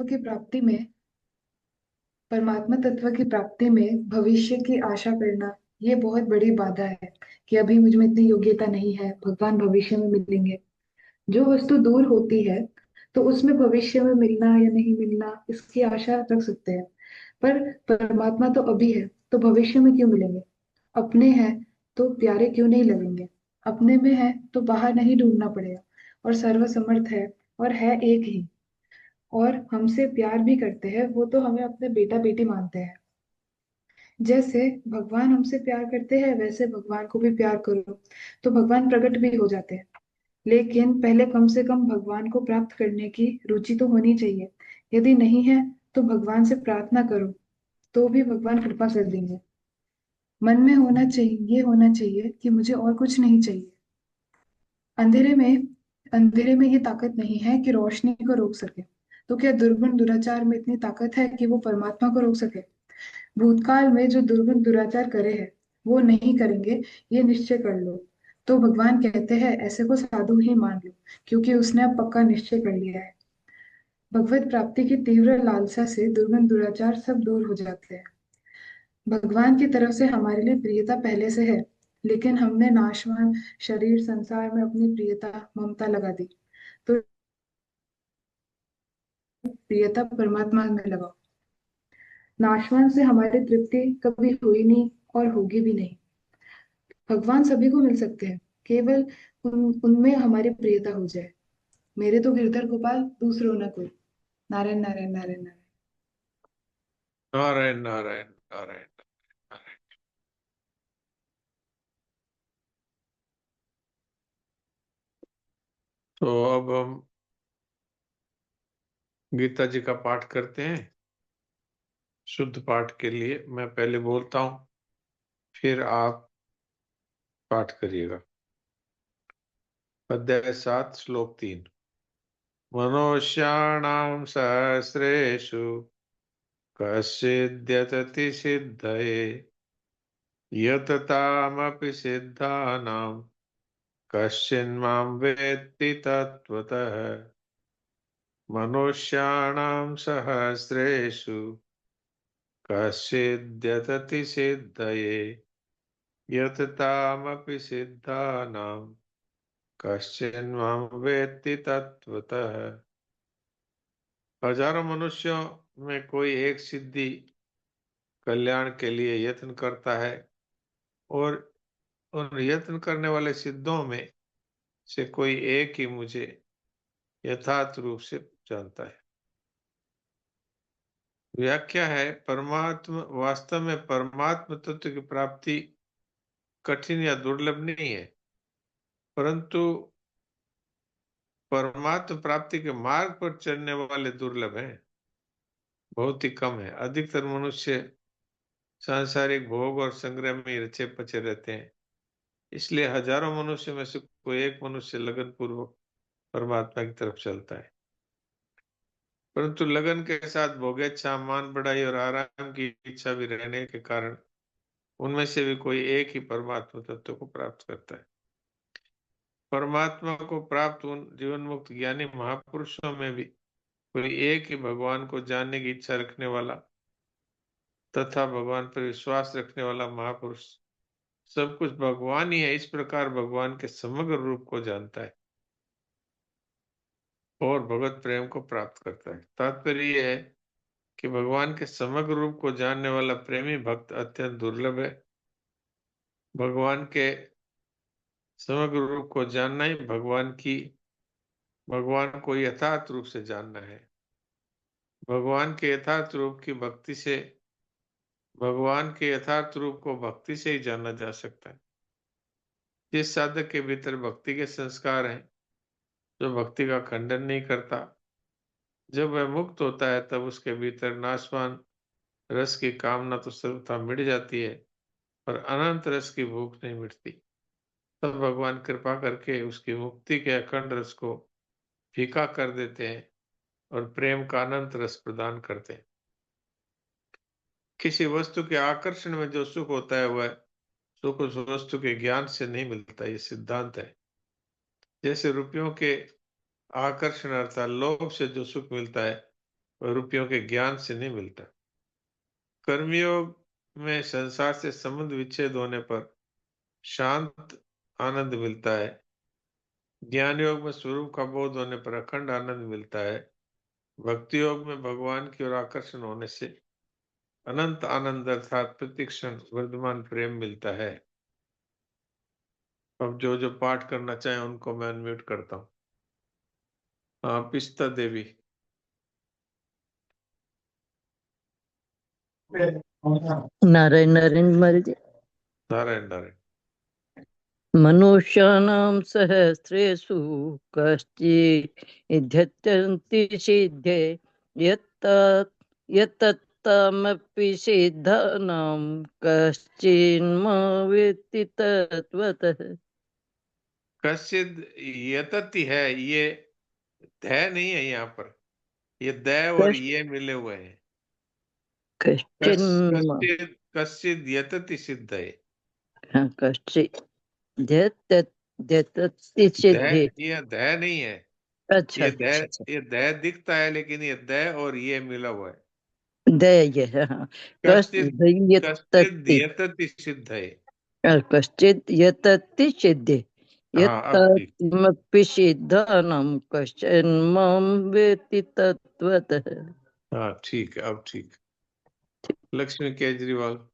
की प्राप्ति में परमात्मा तत्व की प्राप्ति में भविष्य की आशा करना, ये बहुत बड़ी बाधा है कि अभी मुझ में इतनी योग्यता नहीं है, भगवान भविष्य में मिलेंगे। जो वस्तु दूर होती है तो उसमें भविष्य में मिलना या नहीं मिलना इसकी आशा रख सकते हैं। पर परमात्मा तो अभी है, तो भविष्य में क्यों मिलेंगे? अपने हैं तो प्यारे क्यों नहीं लगेंगे? अपने में है तो बाहर नहीं ढूंढना पड़ेगा। और सर्वसमर्थ है और है एक ही, और हमसे प्यार भी करते हैं, वो तो हमें अपने बेटा बेटी मानते हैं। जैसे भगवान हमसे प्यार करते हैं वैसे भगवान को भी प्यार करो, तो भगवान प्रकट भी हो जाते हैं। लेकिन पहले कम से कम भगवान को प्राप्त करने की रुचि तो होनी चाहिए। यदि नहीं है तो भगवान से प्रार्थना करो, तो भी भगवान कृपा कर देंगे। मन में होना चाहिए, ये होना चाहिए कि मुझे और कुछ नहीं चाहिए। अंधेरे में अंधेरे में ये ताकत नहीं है कि रोशनी को रोक सके। तो क्या दुर्गुण दुराचार में इतनी ताकत है कि वो परमात्मा को रोक सके? भूतकाल में जो दुर्गुण दुराचार करे हैं वो नहीं करेंगे, ये निश्चय कर लो। तो भगवान कहते हैं ऐसे को साधु ही मान लो, क्योंकि उसने अब पक्का निश्चय कर लिया है। भगवत प्राप्ति की तीव्र लालसा से दुर्गुण दुराचार सब दूर हो जाते हैं। भगवान की तरफ से हमारे लिए प्रियता पहले से है, लेकिन हमने नाशवान शरीर संसार में अपनी प्रियता ममता लगा दी। तो प्रियता परमात्मा में लगाओ। नाशवान से हमारी तृप्ति कभी हुई नहीं और होगी भी नहीं। भगवान सभी को मिल सकते हैं, केवल उनमें हमारी प्रियता हो जाए। मेरे तो गिरधर गोपाल, दूसरों ना कोई। नारायण नारायण नारायण नारायण। नारायण नारायण नारायण नारायण। तो अब हम गीता जी का पाठ करते हैं। शुद्ध पाठ के लिए मैं पहले बोलता हूं, फिर आप पाठ करिएगा। अध्याय 7 श्लोक 3। मनुष्याणां सहस्रेषु कश्चिद्यतति सिद्धये यततामपि सिद्धानां कश्चिन्मां वेत्ति तत्त्वतः। मनुष्याणां सहस्रेषु कश्चिद्यतति सिद्धये यततामपि सिद्धानां कश्चिन्मां वेत्ति तत्त्वतः। हजारों मनुष्यों में कोई एक सिद्धि कल्याण के लिए यत्न करता है, और उन यत्न करने वाले सिद्धों में से कोई एक ही मुझे यथार्थ रूप से जानता है। व्याख्या है, परमात्मा वास्तव में परमात्म तत्व की प्राप्ति कठिन या दुर्लभ नहीं है, परंतु परमात्म प्राप्ति के मार्ग पर चलने वाले दुर्लभ हैं, बहुत ही कम है। अधिकतर मनुष्य सांसारिक भोग और संग्रह में ही रचे पचे रहते हैं। इसलिए हजारों मनुष्य में से कोई एक मनुष्य लगन पूर्वक परमात्मा की तरफ चलता है, परंतु लगन के साथ भोगेच्छा, मान बढ़ाई और आराम की इच्छा भी रहने के कारण उनमें से भी कोई एक ही परमात्मा तत्व को प्राप्त करता है। परमात्मा को प्राप्त उन जीवन मुक्त ज्ञानी महापुरुषों में भी कोई एक ही भगवान को जानने की इच्छा रखने वाला तथा भगवान पर विश्वास रखने वाला महापुरुष सब कुछ भगवान ही है, इस प्रकार भगवान के समग्र रूप को जानता है और भगवत प्रेम को प्राप्त करता है। तात्पर्य यह है कि भगवान के समग्र रूप को जानने वाला प्रेमी भक्त अत्यंत दुर्लभ है। भगवान के समग्र रूप को जानना ही भगवान को यथार्थ रूप से जानना है। भगवान के यथार्थ रूप की भक्ति से भगवान के यथार्थ रूप को भक्ति से ही जाना जा सकता है। जिस साधक के भीतर भक्ति के संस्कार हैं, जो भक्ति का खंडन नहीं करता, जब वह मुक्त होता है तब उसके भीतर नाशवान रस की कामना तो सर्वथा मिट जाती है, पर अनंत रस की भूख नहीं मिटती। तब भगवान कृपा करके उसकी मुक्ति के अखंड रस को फीका कर देते हैं और प्रेम का अनंत रस प्रदान करते हैं। किसी वस्तु के आकर्षण में जो सुख होता है वह सुख उस वस्तु के ज्ञान से नहीं मिलता, ये सिद्धांत है। जैसे रुपयों के आकर्षण अर्थात लोभ से जो सुख मिलता है और रुपयों के ज्ञान से नहीं मिलता। कर्मयोग में संसार से संबंध विच्छेद होने पर शांत आनंद मिलता है। ज्ञान योग में स्वरूप का बोध होने पर अखंड आनंद मिलता है। भक्ति योग में भगवान की ओर आकर्षण होने से अनंत आनंद अर्थात प्रतिक्षण वर्धमान प्रेम मिलता है। अब जो जो पाठ करना चाहें उनको मैं अनम्यूट करता हूँ। हाँ, पिस्ता देवी। नारायण नारायण महाराज। नारायण नारायण। मनुष्याणां सहस्रेषु कश्चिद्यत्यन्ति सिद्धे यत्तमपि सिद्धानां कश्चिन्मा वेत्ति तत्त्वतः। कश्चिद यतति है, ये ध नहीं है यहाँ पर, ये द और कश्- ये मिले हुए हैं। कश्चिन्मा, कश्चिद कश्चिद यतति सिद्ध है। हाँ, कश्चिद्यत्यन्ति ध, सिद्धे। ये ध नहीं है। अच्छा ये ध, अच्छा अच्छा, ये ध दिखता है लेकिन ये द और ये मिला हुआ है। दय, हाँ। कश्चिद कश्चिद कश्चिद्यतति, यतति सिद्ध है। कश्चित् यतति सिद्धे हाँ अब ठीक। यत्तमपि सिद्धानां कश्चन मां वेत्ति तत्त्वतः। हाँ ठीक है, अब ठीक। लक्ष्मी केजरीवाल।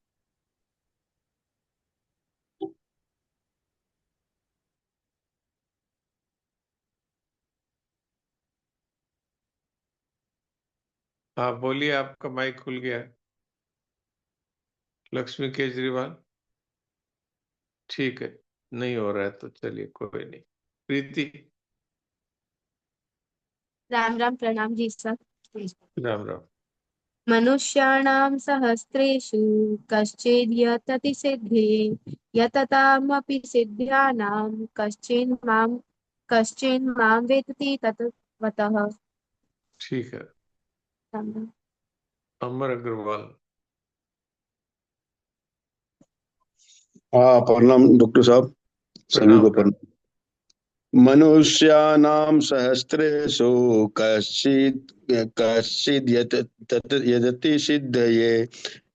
हाँ बोलिए, आपका माइक खुल गया है। लक्ष्मी केजरीवाल। ठीक है, नहीं हो रहा है तो चलिए कोई नहीं। प्रीति। राम राम, प्रणाम जी सर। राम राम। मनुष्याणां सहस्रेषु कश्चिद्यतति सिद्धे यततामपि सिद्ध्यानां कश्चिन्मां वेत्ति तत्त्वतः। ठीक है। राम राम। अमर अग्रवाल। हाँ, प्रणाम डॉक्टर साहब, सभी प्रणाम को प्रणाम। प्रणाम। मनुष्याणां सहस्रेषु कश्चित् कश्चिद् यतति सिद्धये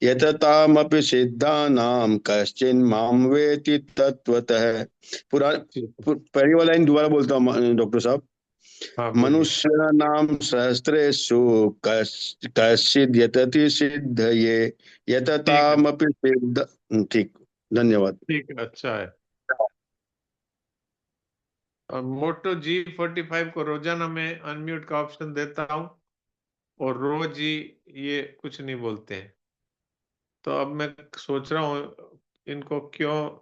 यततामपि सिद्धानां कश्चिन् मां वेति तत्त्वतः। पूरा ठीक है। पहली वाला लाइन दोबारा बोलता हूँ डॉक्टर साहब। हाँ बोलिए। मनुष्याणां सहस्रेषु कश्चिद् यतति सिद्धये ठीक है, यततामपि सिद्ध। ठीक, धन्यवाद। ठीक है, अच्छा है। और मोटो G45 को रोजाना मैं अनम्यूट का ऑप्शन देता हूँ और रोज ही ये कुछ नहीं बोलते हैं। तो अब मैं सोच रहा हूँ इनको क्यों,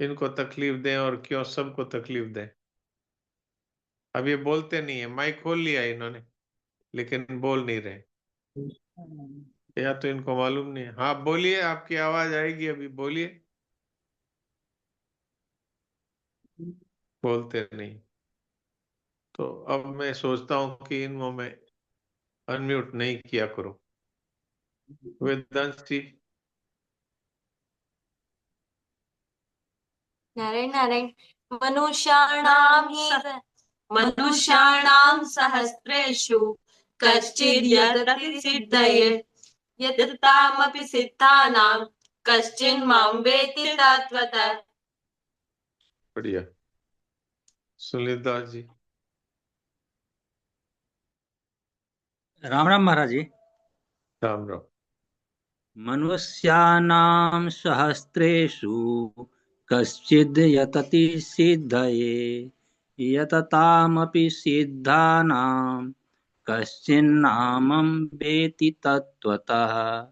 इनको तकलीफ दें और क्यों सबको तकलीफ दें। अब ये बोलते नहीं है, माइक खोल लिया इन्होंने लेकिन बोल नहीं रहे, या तो इनको मालूम नहीं है। हाँ बोलिए, आपकी आवाज आएगी, अभी बोलिए। बोलते नहीं। तो अब मैं सोचता हूँ कि इनको मैं अनम्यूट नहीं किया करूँ। वेदांत जी। नारायण नारायण। मनुष्याणां हि मनुष्याणां सहस्रेषु कश्चिद् यतति सिद्धये यततामपि सिद्धानां कश्चिन् मां वेत्ति तत्त्वतः। बढ़िया। सुनील दास जी। राम राम महाराज जी। राम राम। मनुष्याणां सहस्रेषु कश्चिद् यतति सिद्धये यततामपि सिद्धानां कश्चिन्नामं वेत्ति तत्त्वतः।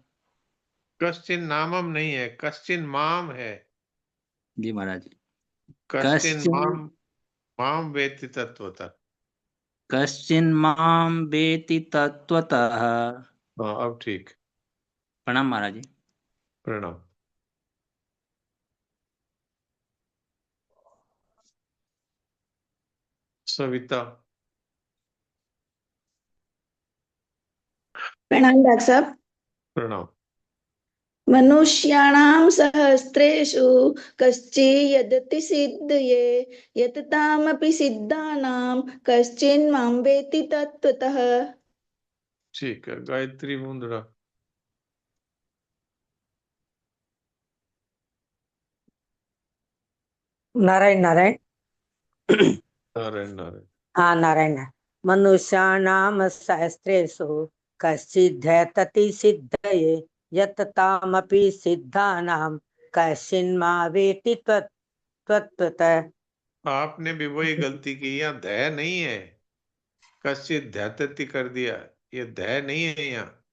कश्चिन नामम नहीं है, कश्चिन माम है। जी महाराज। कश्चिन कश्चिन् माम, माम वेत्ति तत्वतः। कश्चिन्मां वेत्ति तत्त्वतः। हाँ अब ठीक। प्रणाम महाराज जी। प्रणाम। सविता। प्रणाम डॉक्टर साहब। प्रणाम। मनुष्याणां सहस्रेषु कश्चिद्यतति सिद्धये यततामपि सिद्धानां कश्चिन् मां वेत्ति तत्त्वतः। ठीक है, गायत्री मुंद्रा। नारायण नारायण। नारायण नारायण। हाँ नारायण नारायण। मनुष्याणाम शास्त्रेषु कश्चिद्धेतति सिद्धये यत् तामपि सिद्धानां कश्चिन्मा वेति तत्त्वतः। आपने भी वही गलती की, यहाँ दय नहीं है, कश्चित ध्यतति कर दिया। ये दय नहीं है यहाँ,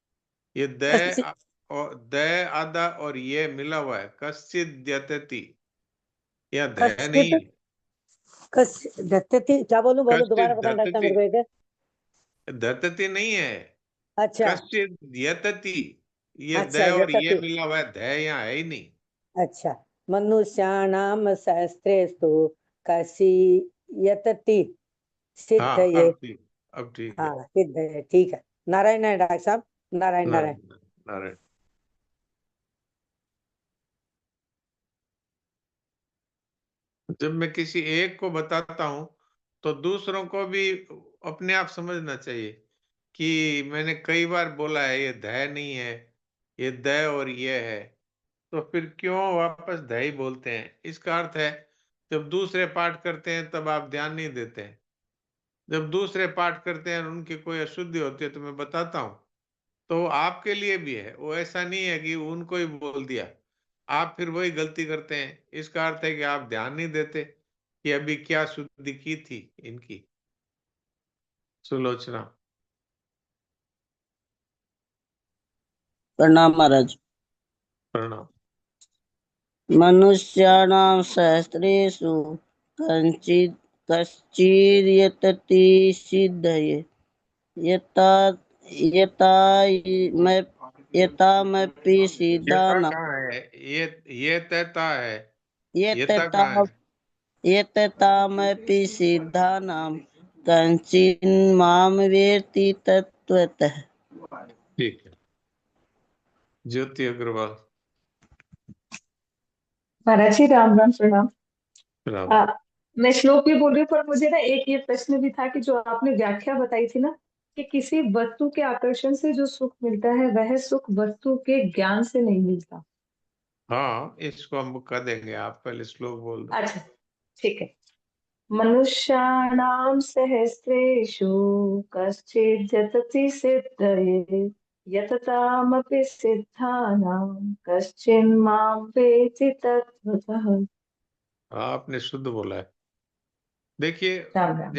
ये दय कश्चित् और दय आधा और ये मिला हुआ है, कश्चित द्यतति। यहाँ दय नहीं कश्चित् है। दत्तति क्या बोलूं, बोलो दोबारा कश्चित बताना डॉक्टर धतति, मेरे को एक। धतति नहीं है, अच्छा कश्चित द्यतति। ये अच्छा दय और ये यतति। मिला हुआ है, दय यहाँ है ही नहीं। अच्छा मनुष्याणाम शास्त्रेषु कश्चियतति हाँ, सिद्धये। अब ठीक है। हाँ सिद्धये, ठीक है। नारायण नारायण डॉक्टर साहब, नारायण नारायण। नारायण नारायण। जब मैं किसी एक को बताता हूं तो दूसरों को भी अपने आप समझना चाहिए कि मैंने कई बार बोला है ये दय नहीं है, ये दय और ये है, तो फिर क्यों वापस दय ही बोलते हैं। इसका अर्थ है जब दूसरे पाठ करते हैं तब आप ध्यान नहीं देते हैं, जब दूसरे पाठ करते हैं और उनकी कोई अशुद्धि होती है तो मैं बताता हूं, तो आपके लिए भी है। वो ऐसा नहीं है कि उनको ही बोल दिया, आप फिर वही गलती करते हैं। इसका अर्थ है कि आप ध्यान नहीं देते कि अभी क्या शुद्धि की थी इनकी। सुलोचना। प्रणाम महाराज। प्रणाम। मनुष्याणां सहस्रेषु कश्चित् कश्चिद्यतति सिद्धये यथा यतामपि यथा सिद्धानां कहाँ है? ये तैता है। यथा यतता कहाँ है? यततामपि सिद्धानां कश्चिन्मां वेत्ति तत्त्वतः। ठीक है। ज्योति अग्रवाल। महाराज जी राम राम, प्रणाम। प्रणाम। मैं श्लोक भी बोल रही हूँ, पर मुझे ना एक ये प्रश्न भी था कि जो आपने व्याख्या बताई थी ना कि किसी वस्तु के आकर्षण से जो सुख मिलता है वह सुख वस्तु के ज्ञान से नहीं मिलता। हाँ, इसको हम कर देंगे, आप पहले श्लोक बोल दो। अच्छा ठीक है। मनुष्याणाम सहस्रेषु कश्चित् यतति सिद्धये यततामपि सिद्धानां कश्चिन्मां वेत्ति तत्त्वतः। आपने शुद्ध बोला है। देखिए, राम राम।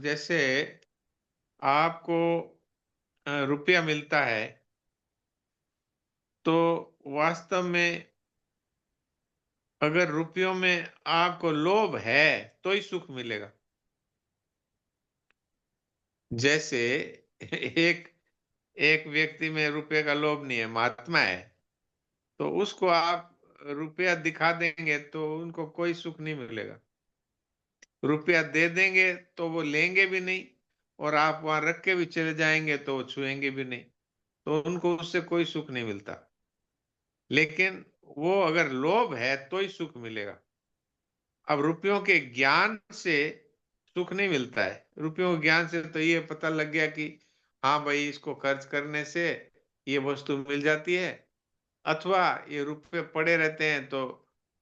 जैसे आपको रुपया मिलता है तो वास्तव में अगर रुपयों में आपको लोभ है तो ही सुख मिलेगा। जैसे एक एक व्यक्ति में रुपये का लोभ नहीं है, महात्मा है, तो उसको आप रुपया दिखा देंगे तो उनको कोई सुख नहीं मिलेगा। रुपया दे देंगे तो वो लेंगे भी नहीं, और आप वहां रख के भी चले जाएंगे तो वो छुएंगे भी नहीं, तो उनको उससे कोई सुख नहीं मिलता। लेकिन वो अगर लोभ है तो ही सुख मिलेगा। अब रुपयों के ज्ञान से सुख नहीं मिलता है। रुपयों के ज्ञान से तो ये पता लग गया कि हाँ भाई, इसको खर्च करने से ये वस्तु मिल जाती है, अथवा ये रुपये पड़े रहते हैं तो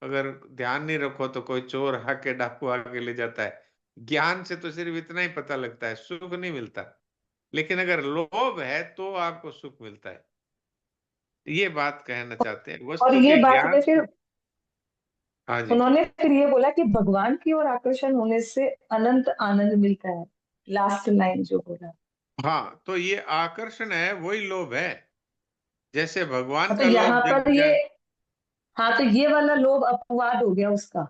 अगर ध्यान नहीं रखो तो कोई चोर आके डाकू आके ले जाता है। ज्ञान से तो सिर्फ इतना ही पता लगता है, सुख नहीं मिलता। लेकिन अगर लोभ है तो आपको सुख मिलता है। ये बात कहना चाहते हैं, और वस्तु ये के बात ज्ञान में से। फिर हाँ जी। उन्होंने फिर ये बोला कि भगवान की ओर आकर्षण होने से अनंत आनंद मिलता है। लास्ट लाइन जो बोला। हाँ, तो ये आकर्षण है, वही लोभ है। जैसे भगवान हाँ तो का लोभ यहाँ जब पर ये, हाँ तो ये वाला लोभ अपवाद हो गया उसका।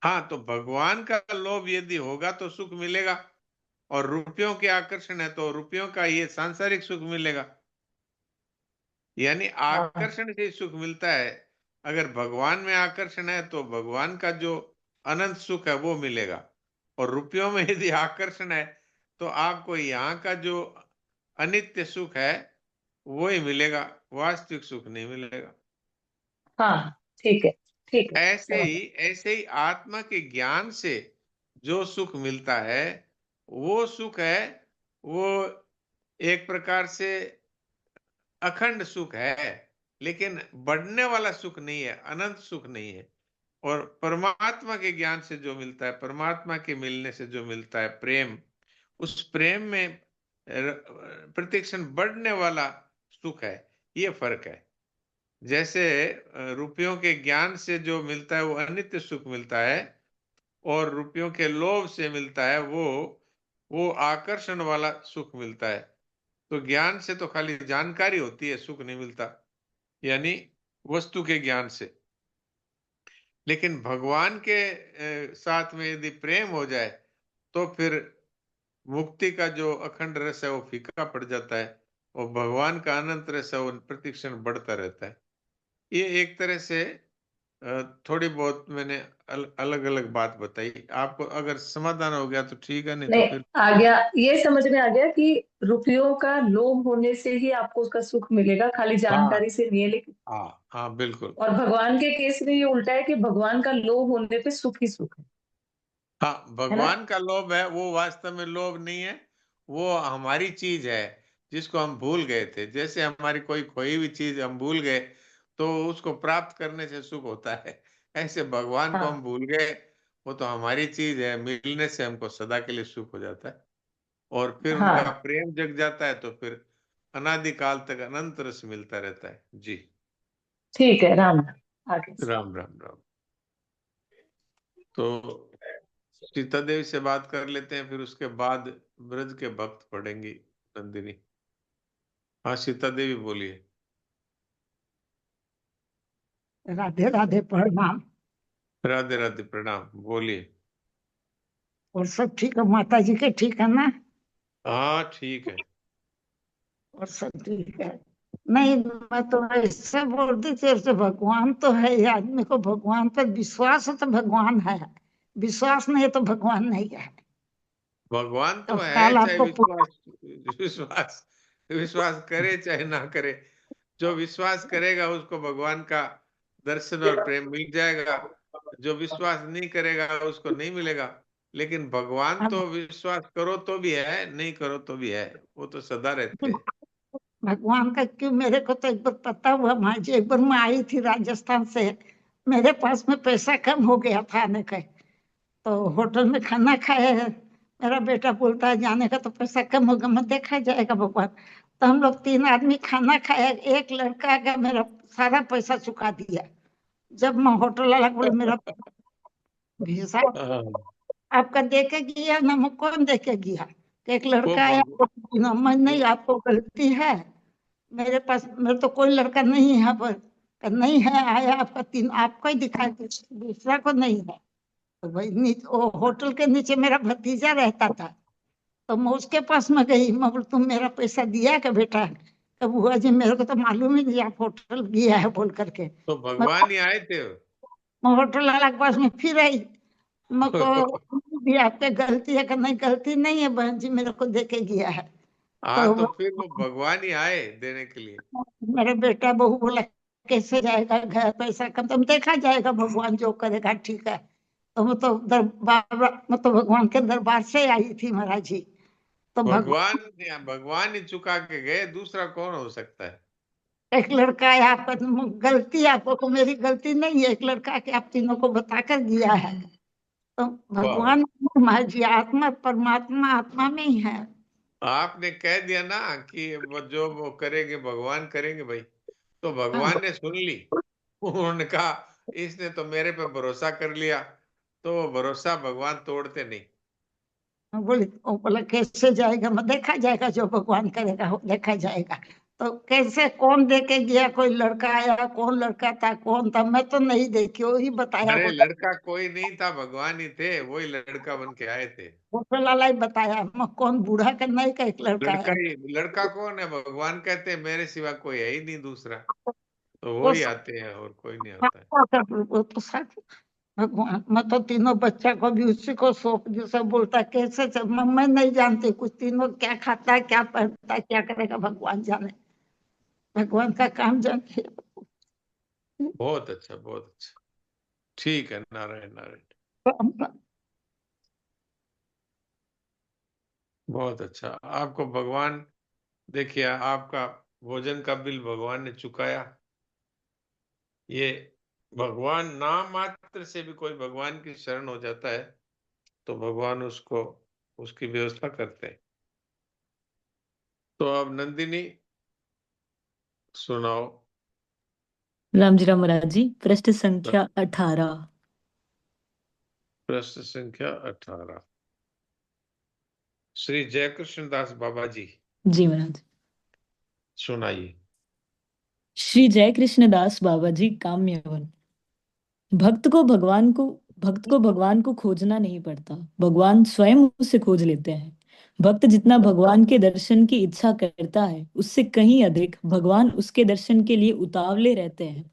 हाँ, तो भगवान का लोभ यदि होगा तो सुख मिलेगा, और रुपयों के आकर्षण है तो रुपयों का ये सांसारिक सुख मिलेगा। यानी हाँ आकर्षण से सुख मिलता है। अगर भगवान में आकर्षण है तो भगवान का जो अनंत सुख है वो मिलेगा, और रुपयों में यदि आकर्षण है तो आपको यहाँ का जो अनित्य सुख है वो ही मिलेगा, वास्तविक सुख नहीं मिलेगा। हाँ ठीक है, ठीक है समझ गए। ऐसे ही आत्मा के ज्ञान से जो सुख मिलता है वो सुख है, वो एक प्रकार से अखंड सुख है, लेकिन बढ़ने वाला सुख नहीं है, अनंत सुख नहीं है। और परमात्मा के ज्ञान से जो मिलता है, परमात्मा के मिलने से जो मिलता है प्रेम, उस प्रेम में प्रतिक्षण बढ़ने वाला सुख है। ये फर्क है। जैसे रुपयों के ज्ञान से जो मिलता है वो अनित्य सुख मिलता है, और रुपयों के लोभ से मिलता है वो आकर्षण वाला सुख मिलता है। तो ज्ञान से तो खाली जानकारी होती है, सुख नहीं मिलता, यानी वस्तु के ज्ञान से। लेकिन भगवान के साथ में यदि प्रेम हो जाए तो फिर मुक्ति का जो अखंड रस है वो फीका पड़ जाता है, और भगवान का अनंत रस है वो प्रतिक्षण बढ़ता रहता है। ये एक तरह से थोड़ी बहुत मैंने अलग अलग बात बताई। आपको अगर समाधान हो गया तो ठीक है, नहीं तो नहीं, फिर आ गया, ये समझ में आ गया कि रुपयों का लोभ होने से ही आपको उसका सुख मिलेगा, खाली हाँ जानकारी से नहीं है। लेकिन हाँ हाँ बिल्कुल। और भगवान के केस में ये उल्टा है कि भगवान का लोभ होने पे सुख ही सुख हाँ, है ना। भगवान का लोभ है वो वास्तव में लोभ नहीं है, वो हमारी चीज है जिसको हम भूल गए थे। जैसे हमारी कोई खोई हुई चीज हम भूल गए तो उसको प्राप्त करने से सुख होता है, ऐसे भगवान को हम हाँ भूल गए, वो तो हमारी चीज है, मिलने से हमको सदा के लिए सुख हो जाता है। और फिर उनका हाँ, प्रेम जग जाता है तो फिर अनादिकाल तक अनंत रस मिलता रहता है। जी। ठीक है, राम राम, आगे। राम राम राम। तो सीता देवी से बात कर लेते हैं, फिर उसके बाद ब्रज के भक्त पढ़ेंगी नंदिनी। हाँ सीता देवी बोलिए। राधे राधे, प्रणाम। राधे राधे, प्रणाम, बोलिए। और सब ठीक है? माता जी के ठीक है ना? हाँ ठीक है। और सब ठीक है। नहीं, मैं तो ऐसे बोलती थी, ऐसे भगवान तो है ही, आदमी को भगवान पर विश्वास है तो भगवान है, विश्वास नहीं है तो भगवान नहीं है। भगवान तो तो है, कल चाहे आपको विश्वास विश्वास विश्वास करे चाहे ना करे। जो विश्वास करेगा उसको भगवान का दर्शन और प्रेम मिल जाएगा, जो विश्वास नहीं करेगा उसको नहीं मिलेगा। लेकिन भगवान अब तो विश्वास करो तो भी है, नहीं करो तो भी है, वो तो सदा रहते हैं। भगवान का क्यों, मेरे को तो एक बार पता हुआ माँ जी, एक बार मैं आई थी राजस्थान से, मेरे पास में पैसा कम हो गया था आने का, तो होटल में खाना खाए, मेरा बेटा बोलता है जाने का तो पैसा कम होगा, मैं देखा जाएगा भगवान। तो हम लोग 3 आदमी खाना खाए, एक लड़का आ गया, मेरा सारा पैसा चुका दिया। जब मैं होटल वाला को बोले मेरा वीसा हाँ, आपका दे के गया ना, मैं कौन दे के गया? तो एक वो लड़का आया, भग, ना मैं वो नहीं, आपको गलती है, मेरे तो कोई लड़का नहीं है यहाँ पर। कहा, नहीं है, आया आपका 3, आपका ही दिखाई दे, दूसरा को नहीं है। तो भाई नीचे, वो होटल के नीचे मेरा भतीजा रहता था, तो मैं उसके पास में गई, मैं बोल तुम मेरा पैसा दिया क्या बेटा? तब बुआ जी मेरे को तो मालूम ही नहीं आप होटल गया है बोल करके। तो मैं भगवान ही आए थे। मैं होटल वाला के पास में फिर आई, मैं को भी आपके गलती है? कि नहीं गलती नहीं है बहन जी, मेरे को दे के गया है। हाँ, तो तो फिर वो भगवान ही आए देने के लिए। मेरा बेटा बहू बोला कैसे जाएगा घर, पैसा कम, तुम देखा जाएगा भगवान जो करेगा, ठीक है। तो मैं तो दरबार, मैं तो भगवान के दरबार से आई थी महाराज जी। तो भगवान, भगवान ही चुका के गए, दूसरा कौन हो सकता है? एक लड़का है आपका, गलती आपको को, मेरी गलती नहीं है, एक लड़का के आप तीनों को बताकर दिया है। तो वाह वाह। भगवान महाराज जी, आत्मा परमात्मा आत्मा में ही है। आपने कह दिया ना कि वो करेंगे भगवान करेंगे भाई, तो भगवान ने सुन ली। उन्होंने कहा इसने तो मेरे पे भरोसा कर लिया, तो वो भरोसा भगवान तोड़ते नहीं। बोले, वो बोला कैसे जाएगा? मैं देखा जाएगा, जो भगवान करेगा वो देखा जाएगा। तो कैसे, कौन दे के गया? कोई लड़का आया, कौन लड़का था, कौन था, मैं तो नहीं देखी, वही बताया, अरे बोला लड़का कोई नहीं था, भगवान ही थे, वही लड़का बन के आए थे। होटल वाला ही बताया, मैं कौन बूढ़ा का नहीं का एक लड़का लड़का आया। ही, लड़का कौन है? भगवान कहते हैं मेरे सिवा कोई है ही नहीं दूसरा, तो वो वो ही सब आते हैं और कोई नहीं आता है। था, वो तो सच। भगवान, मैं तो तीनों बच्चा को भी उसी को सौंप दी, सब बोलता कैसे मैं नहीं जानती कुछ, तीनों क्या खाता है, क्या पहनता है, क्या करेगा, भगवान जाने, भगवान का काम जानते। बहुत अच्छा, बहुत अच्छा। ठीक है, नारायण नारायण। बहुत अच्छा। आपको भगवान देखिए, आपका भोजन का बिल भगवान ने चुकाया। ये भगवान नाम मात्र से भी कोई भगवान की शरण हो जाता है तो भगवान उसको उसकी व्यवस्था करते हैं। तो अब नंदिनी सुनाओ। राम जी राम महाराज जी, पृष्ठ संख्या 18। प्रश्न संख्या 18 श्री जयकृष्ण दास बाबा जी जी महाराज। सुनाइए। श्री जय कृष्ण दास बाबा जी काम्यवन। भक्त को भगवान को खोजना नहीं पड़ता, भगवान स्वयं उसे खोज लेते हैं। भक्त जितना भगवान के दर्शन की इच्छा करता है, उससे कहीं अधिक भगवान उसके दर्शन के लिए उतावले रहते हैं।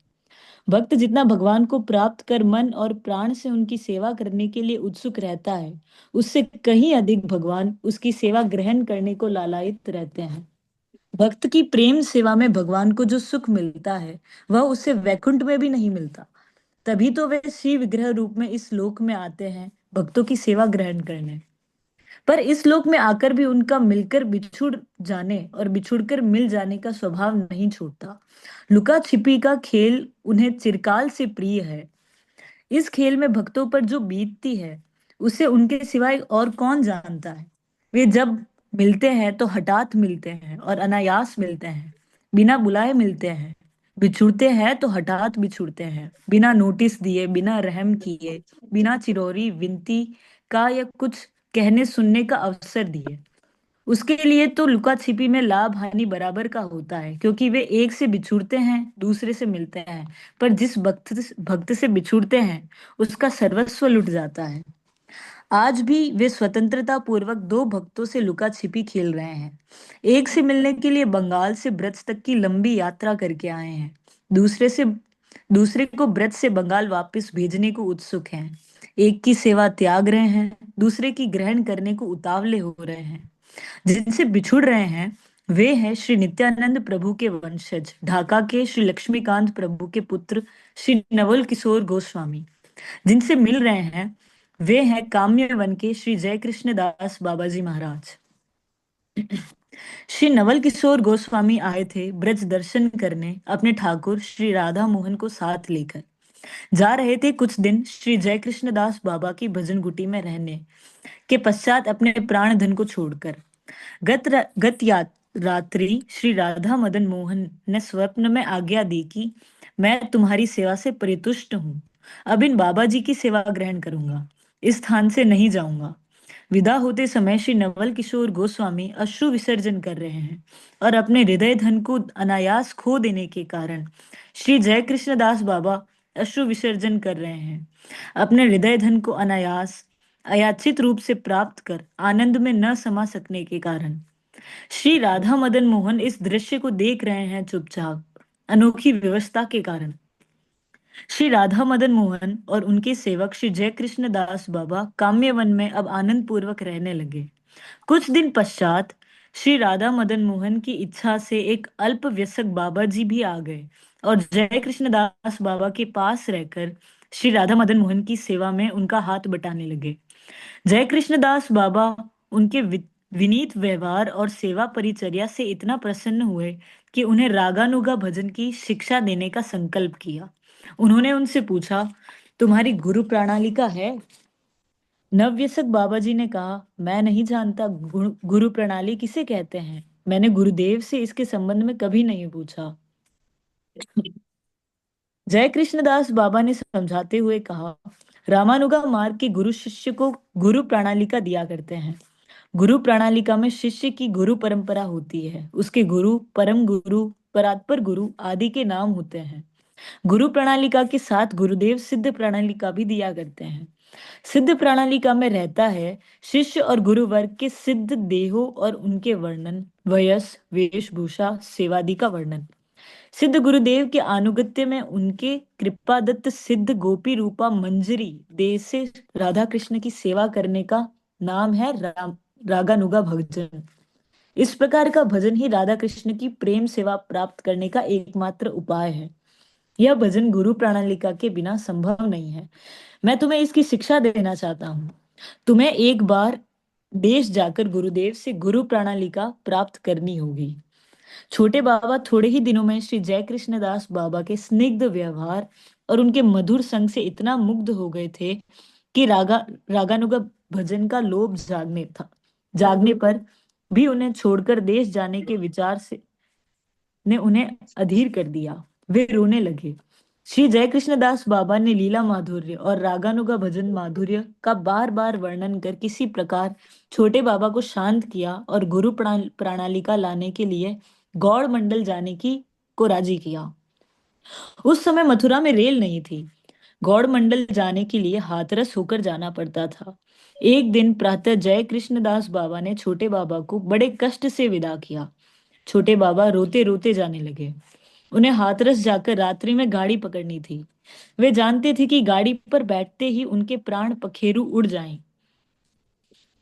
भक्त जितना भगवान को प्राप्त कर मन और प्राण से उनकी सेवा करने के लिए उत्सुक रहता है, उससे कहीं अधिक भगवान उसकी सेवा ग्रहण करने को लालायित रहते हैं। भक्त की प्रेम सेवा में भगवान को जो सुख मिलता है, वह उसे वैकुंठ में भी नहीं मिलता। तभी तो वे श्री विग्रह रूप में इस लोक में आते हैं भक्तों की सेवा ग्रहण करने। पर इस लोक में आकर भी उनका मिलकर बिछुड़ जाने और बिछुड़कर मिल जाने का स्वभाव नहीं छूटता। लुका छिपी का खेल उन्हें चिरकाल से प्रिय है। इस खेल में भक्तों पर जो बीतती है, उसे उनके सिवाय और कौन जानता है। वे जब मिलते हैं तो हठात मिलते हैं और अनायास मिलते हैं, बिना बुलाए मिलते हैं। बिछुड़ते हैं तो हठात बिछुड़ते हैं, बिना नोटिस दिए, बिना रहम किए, बिना चिरौरी विनती का या कुछ कहने सुनने का अवसर दिए। उसके लिए तो लुका छिपी में लाभ हानि बराबर का होता है, क्योंकि वे एक से बिछुड़ते हैं, दूसरे से मिलते हैं। पर जिस भक्त से बिछुड़ते हैं, उसका सर्वस्व लुट जाता है। आज भी वे स्वतंत्रता पूर्वक दो भक्तों से लुका छिपी खेल रहे हैं। एक से मिलने के लिए बंगाल से ब्रज तक की लंबी यात्रा करके आए हैं, दूसरे को ब्रज से बंगाल वापस भेजने को उत्सुक हैं। एक की सेवा त्याग रहे हैं, दूसरे की ग्रहण करने को उतावले हो रहे हैं। जिनसे बिछुड़ रहे हैं, वे हैं श्री नित्यानंद प्रभु के वंशज, ढाका के श्री लक्ष्मीकांत प्रभु के पुत्र श्री नवल किशोर गोस्वामी। जिनसे मिल रहे हैं, वे हैं काम्यवन के श्री जय कृष्ण दास बाबा जी महाराज। श्री नवल किशोर गोस्वामी आए थे ब्रज दर्शन करने, अपने ठाकुर श्री राधा मोहन को साथ लेकर। जा रहे थे कुछ दिन श्री जय कृष्ण दास बाबा की भजन गुटी में रहने के पश्चात अपने प्राण धन को छोड़कर। रात्रि श्री राधा मदन मोहन ने स्वप्न में आज्ञा दी कि मैं तुम्हारी सेवा से परितुष्ट हूँ, अब इन बाबा जी की सेवा ग्रहण करूंगा, इस स्थान से नहीं जाऊंगा। विदा होते समय श्री नवल किशोर गोस्वामी अश्रु विसर्जन कर रहे हैं और अपने हृदय धन को अनायास खो देने के कारण श्री जय कृष्ण दास बाबा अश्रु विसर्जन कर रहे हैं। अपने हृदय धन को अनायास अयाचित रूप से प्राप्त कर आनंद में न समा सकने के कारण श्री राधा मदन मोहन इस दृश्य को देख रहे हैं चुपचाप, अनोखी व्यवस्था के कारण। श्री राधा मदन मोहन और उनके सेवक श्री जय कृष्ण दास बाबा काम्यवन में अब आनंद पूर्वक रहने लगे। कुछ दिन पश्चात श्री राधा मदन मोहन की इच्छा से एक अल्प व्यसक बाबा जी भी आ गए और जय कृष्ण दास बाबा के पास रहकर श्री राधा मदन मोहन की सेवा में उनका हाथ बटाने लगे। जय कृष्ण दास बाबा उनके विनीत व्यवहार और सेवा परिचर्या से इतना प्रसन्न हुए कि उन्हें रागानुगा भजन की शिक्षा देने का संकल्प किया। उन्होंने उनसे पूछा, तुम्हारी गुरु प्रणाली का है? नवव्यसक बाबा जी ने कहा, मैं नहीं जानता गुरु प्रणाली किसे कहते हैं। मैंने गुरुदेव से इसके संबंध में कभी नहीं पूछा। जय कृष्णदास बाबा ने समझाते हुए कहा, रामानुगा मार्ग के गुरु शिष्य को गुरु प्रणालिका दिया करते हैं। गुरु प्रणालिका में शिष्य की गुरु परंपरा होती है, उसके गुरु, परम गुरु, परात्पर गुरु आदि के नाम होते हैं। गुरु प्रणालिका के साथ गुरुदेव सिद्ध प्रणालिका भी दिया करते हैं। सिद्ध प्रणालिका में रहता है शिष्य और गुरु वर्ग के सिद्ध देहों और उनके वर्णन, वयस, वेशभूषा, सेवादि का वर्णन। सिद्ध गुरुदेव के आनुगत्य में उनके कृपादत्त सिद्ध गोपी रूपा मंजरी देह से राधा कृष्ण की सेवा करने का नाम है रागानुगा भजन। इस प्रकार का भजन ही राधा कृष्ण की प्रेम सेवा प्राप्त करने का एकमात्र उपाय है। यह भजन गुरु प्रणालिका के बिना संभव नहीं है। मैं तुम्हें इसकी शिक्षा देना चाहता हूँ। तुम्हें एक बार देश जाकर गुरुदेव से गुरु प्रणालिका प्राप्त करनी होगी। छोटे बाबा थोड़े ही दिनों में श्री जय कृष्णदास बाबा के स्निग्ध व्यवहार और उनके मधुर संग से इतना मुग्ध हो गए थे कि रागानुगा भजन का लोभ जागने पर भी उन्हें छोड़कर देश जाने के विचार से ने उन्हें अधीर कर दिया। वे रोने लगे। श्री जय कृष्णदास बाबा ने लीला माधुर्य और रागानुगा भजन माधुर्य का बार बार वर्णन कर किसी प्रकार छोटे बाबा को शांत किया और गुरु प्रणालिका लाने के लिए गौड़ मंडल जाने की को राजी किया। उस समय मथुरा में रेल नहीं थी। गौड़ मंडल जाने के लिए हाथरस होकर जाना पड़ता था। एक दिन प्रातः जय कृष्णदास बाबा ने छोटे बाबा को बड़े कष्ट से विदा किया। छोटे बाबा रोते रोते जाने लगे। उन्हें हाथरस जाकर रात्रि में गाड़ी पकड़नी थी। वे जानते थे कि गाड़ी पर बैठते ही उनके प्राण पखेरु उड़ जाएं।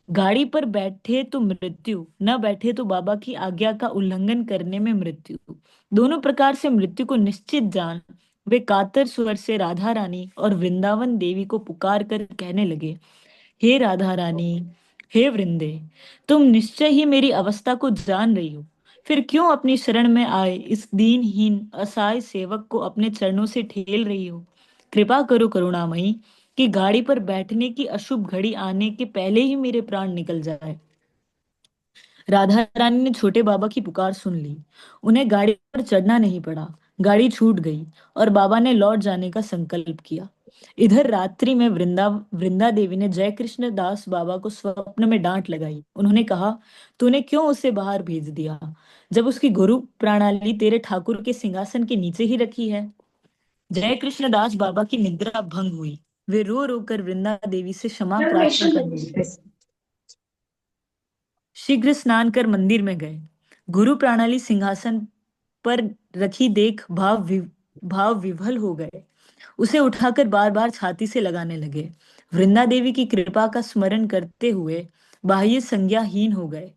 गाड़ी पर बैठे तो मृत्यु, न बैठे तो बाबा की आज्ञा का उल्लंघन करने में मृत्यु। दोनों प्रकार से मृत्यु को निश्चित जान वे कातर स्वर से राधा रानी और वृंदावन देवी को पुकार कर कहने लगे, हे राधा रानी, हे वृंदे, तुम निश्चय ही मेरी अवस्था को जान रही हो, फिर क्यों अपनी शरण में आए इस दीनहीन असहाय सेवक को अपने चरणों से ठेल रही हो। कृपा करो करुणामयी कि गाड़ी पर बैठने की अशुभ घड़ी आने के पहले ही मेरे प्राण निकल जाए। राधा रानी ने छोटे बाबा की पुकार सुन ली। उन्हें गाड़ी पर चढ़ना नहीं पड़ा। गाड़ी छूट गई और बाबा ने लौट जाने का संकल्प किया। इधर रात्रि में वृंदा देवी ने जय कृष्ण दास बाबा को स्वप्न में डांट लगाई। उन्होंने कहा, तूने क्यों उसे बाहर भेज दिया जब उसकी गुरु प्रणाली तेरे ठाकुर के सिंहासन के नीचे ही रखी है। जय कृष्ण दास बाबा की निद्रा भंग हुई। वे रो रो कर वृंदा देवी से क्षमा प्रार्थना करने लगे। शीघ्र स्नान कर मंदिर में गए। गुरु प्रणाली सिंहासन पर रखी देख भाव विभल हो गए। उसे उठाकर बार बार छाती से लगाने लगे। वृंदा देवी की कृपा का स्मरण करते हुए बाह्य संज्ञाहीन हो गए।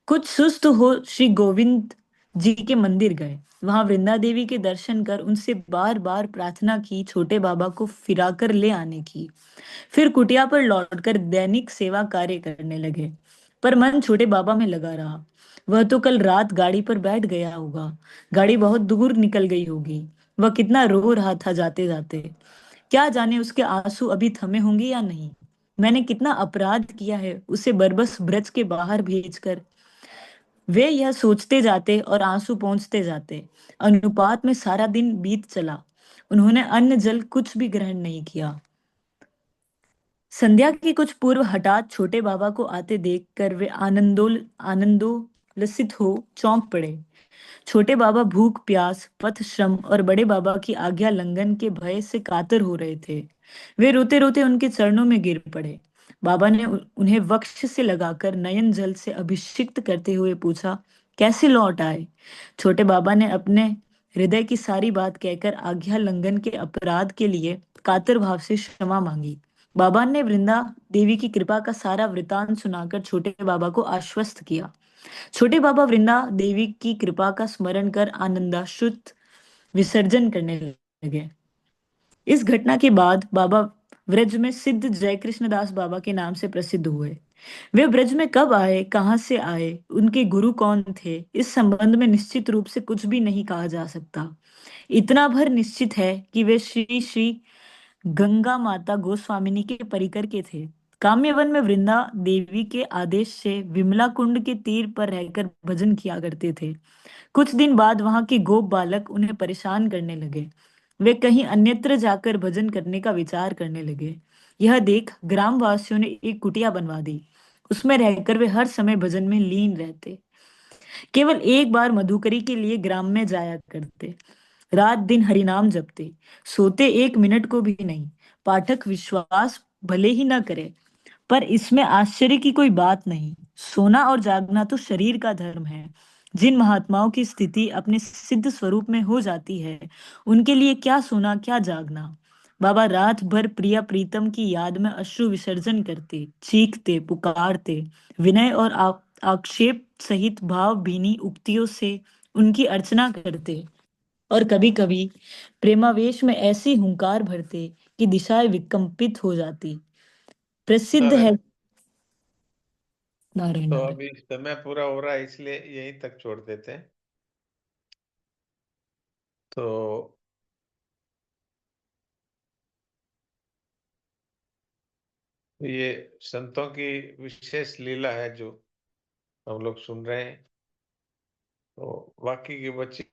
कुछ सुस्त हो श्री गोविंद जी के मंदिर गए। वहां वृंदा देवी के दर्शन कर उनसे बार बार प्रार्थना की छोटे बाबा को फिराकर ले आने की। फिर कुटिया पर लौटकर दैनिक सेवा कार्य करने लगे, पर मन छोटे बाबा में लगा रहा। वह तो कल रात गाड़ी पर बैठ गया होगा। गाड़ी बहुत दूर निकल गई होगी। वह कितना रो रहा था जाते जाते। क्या जाने उसके आंसू अभी थमे होंगे या नहीं। मैंने कितना अपराध किया है उसे बरबस ब्रज के बाहर भेजकर। वे यह सोचते जाते और आंसू पहुंचते जाते। अनुपात में सारा दिन बीत चला। उन्होंने अन्न जल कुछ भी ग्रहण नहीं किया। संध्या के कुछ पूर्व हठात छोटे बाबा को आते देखकर वे आनंदोल्लसित हो चौंक पड़े। छोटे बाबा भूख प्यास पथ श्रम और बड़े बाबा की आज्ञा लंघन के भय से कातर हो रहे थे। वे रोते रोते उनके चरणों में गिर पड़े। बाबा ने उन्हें वक्ष से लगाकर नयन जल से अभिषिक्त करते हुए पूछा, कैसे लौट आए। छोटे बाबा ने अपने हृदय की सारी बात कहकर आज्ञा लंघन के अपराध के लिए कातर भाव से क्षमा मांगी। बाबा ने वृंदा देवी की कृपा का सारा वृतांत सुनाकर छोटे बाबा को आश्वस्त किया। छोटे बाबा वृंदा देवी की कृपा का स्मरण कर आनंदाश्रुत विसर्जन करने लगे। इस घटना के बाद बाबा व्रज में सिद्ध जय कृष्णदास बाबा के नाम से प्रसिद्ध हुए। वे ब्रज में कब आए, कहां से आए, उनके गुरु कौन थे, इस संबंध में निश्चित रूप से कुछ भी नहीं कहा जा सकता। इतना भर निश्चित है कि वे श्री श्री गंगा माता गोस्वामिनी के परिकर के थे। काम्यवन में वृंदा देवी के आदेश से विमला कुंड के तीर पर रहकर भजन किया करते थे। कुछ दिन बाद वहां के गोप बालक उन्हें परेशान करने लगे। वे कहीं अन्यत्र जाकर भजन करने का विचार करने लगे। यह देख ग्रामवासियों ने एक कुटिया बनवा दी। उसमें रहकर वे हर समय भजन में लीन रहते। केवल एक बार मधुकरी के लिए ग्राम में जाया करते। रात दिन हरिनाम जपते। सोते एक मिनट को भी नहीं। पाठक विश्वास भले ही न करे, पर इसमें आश्चर्य की कोई बात नहीं। सोना और जागना तो शरीर का धर्म है। जिन महात्माओं की स्थिति अपने सिद्ध स्वरूप में हो जाती है, उनके लिए क्या सोना क्या जागना। बाबा रात भर प्रिया प्रीतम की याद में अश्रु विसर्जन करते, चीखते, पुकारते, विनय और आक्षेप सहित भाव भीनी उक्तियों से उनकी अर्चना करते और कभी कभी प्रेमावेश में ऐसी हुंकार भरते कि दिशाएं विकंपित हो जाती। प्रसिद्ध है नारायण तो नारायण। अभी समय पूरा हो रहा है, इसलिए यहीं तक छोड़ देते हैं। तो ये संतों की विशेष लीला है जो हम लोग सुन रहे हैं। तो बाकी के बच्चे